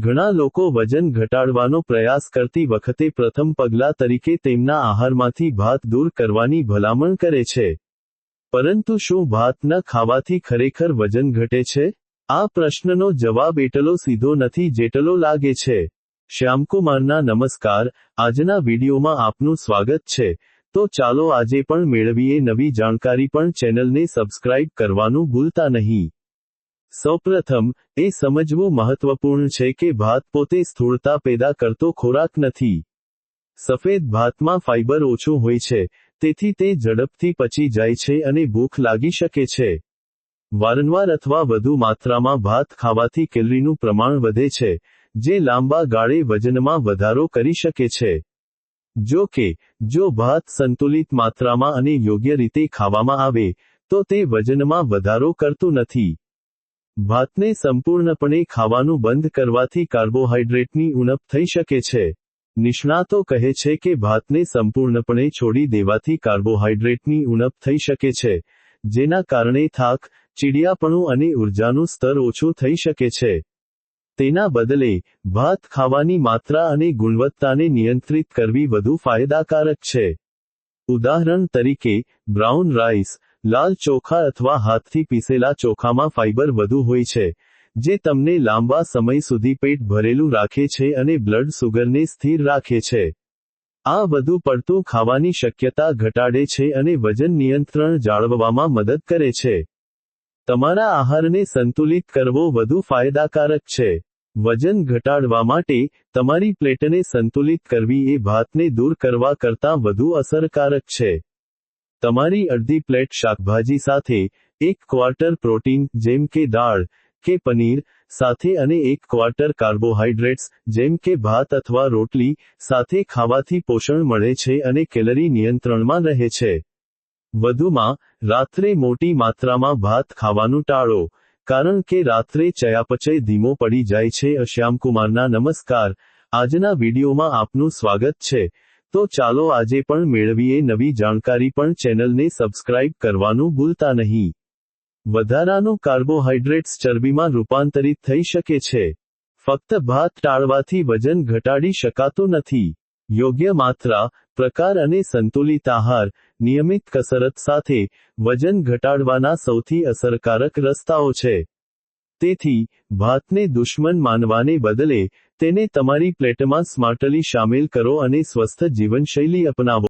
ઘણા લોકો વજન ઘટાડવાનો પ્રયાસ કરતી વખતે પ્રથમ પગલા તરીકે તેમના આહારમાંથી ભાત દૂર કરવાની ભલામણ કરે છે. પરંતુ શું ભાત ન ખાવાથી ખરેખર વજન ઘટે છે? આ પ્રશ્નનો જવાબ એટલો સીધો નથી જેટલો લાગે છે. શ્યામકુમારના નમસ્કાર. આજના વિડીયોમાં આપનું સ્વાગત છે. તો ચાલો આજે પણ મેળવીએ નવી જાણકારી. પણ ચેનલને સબસ્ક્રાઇબ કરવાનું ભૂલતા નહીં. સૌપ્રથમ, એ સમજવું મહત્વપૂર્ણ છે કે ભાત પોતે સ્થૂળતા પેદા કરતો ખોરાક નથી. સફેદ ભાતમાં ફાઇબર ઓછું હોય છે, તેથી તે ઝડપથી પચી જાય છે અને ભૂખ લાગી શકે છે. વારંવાર અથવા વધુ માત્રામાં ભાત ખાવાથી કેલરીનું પ્રમાણ વધે છે, જે લાંબા ગાળે વજનમાં વધારો કરી શકે છે. જો કે, જો ભાત સંતુલિત માત્રામાં અને યોગ્ય રીતે ખાવામાં આવે, તો તે વજનમાં વધારો કરતું નથી. ભાતને સંપૂર્ણપણે ખાવાનું બંધ કરવાથી કાર્બોહાઈડ્રેટની ઉણપ થઈ શકે છે. નિષ્ણાતો કહે છે કે ભાતને સંપૂર્ણપણે છોડી દેવાથી કાર્બોહાઈડ્રેટની ઉણપ થઈ શકે છે, જેના કારણે થાક, ચીડિયાપણું અને ઉર્જાનું સ્તર ઓછું થઈ શકે છે. તેના બદલે, ભાત ખાવાની માત્રા અને ગુણવત્તાને નિયંત્રિત કરવી વધુ ફાયદાકારક છે. ઉદાહરણ તરીકે, બ્રાઉન રાઈસ, લાલ ચોખા અથવા હાથથી પીસેલા ચોખામાં ફાઇબર વધુ હોય છે, જે તમને લાંબા સમય સુધી પેટ ભરેલું રાખે છે અને બ્લડ સુગરને સ્થિર રાખે છે. આ વધુ પડતું ખાવાની શક્યતા ઘટાડે છે અને વજન નિયંત્રણ જાળવવામાં મદદ કરે છે. તમારા આહારને સંતુલિત કરવો વધુ ફાયદાકારક છે. વજન ઘટાડવા માટે, તમારી પ્લેટને સંતુલિત કરવી એ ભાતને દૂર કરવા કરતાં વધુ અસરકારક છે. તમારી અડધી પ્લેટ શાકભાજી સાથે, 1/4 પ્રોટીન, જેમ કે દાળ કે પનીર, સાથે અને 1/4 કાર્બોહાઈડ્રેટ્સ, જેમ કે ભાત અથવા રોટલી, સાથે ખાવાથી પોષણ મળે છે અને કેલરી નિયંત્રણમાં રહે છે. વધુમાં, રાત્રે મોટી માત્રામાં ભાત ખાવાનું ટાળો, કારણ કે રાત્રે ચયાપચય ધીમો પડી જાય છે. શ્યામકુમારના નમસ્કાર. આજના વિડીયોમાં આપનું સ્વાગત છે. તો ચાલો આજે પણ મેળવીએ નવી જાણકારી. પણ ચેનલને સબસ્ક્રાઇબ કરવાનું ભૂલતા નહીં. વધારાનું કાર્બોહાઈડ્રેટ્સ ચરબીમાં રૂપાંતરિત થઈ શકે છે. ફક્ત ભાત ટાળવાથી વજન ઘટાડી શકાતું નથી. યોગ્ય માત્રા, પ્રકાર અને સંતુલિત આહાર, નિયમિત કસરત સાથે, વજન ઘટાડવાના સૌથી અસરકારક રસ્તાઓ છે. તેથી, ભાતને દુશ્મન માનવાને બદલે, તેને તમારી પ્લેટમાં સ્માર્ટલી શામેલ કરો અને સ્વસ્થ જીવનશૈલી અપનાવો.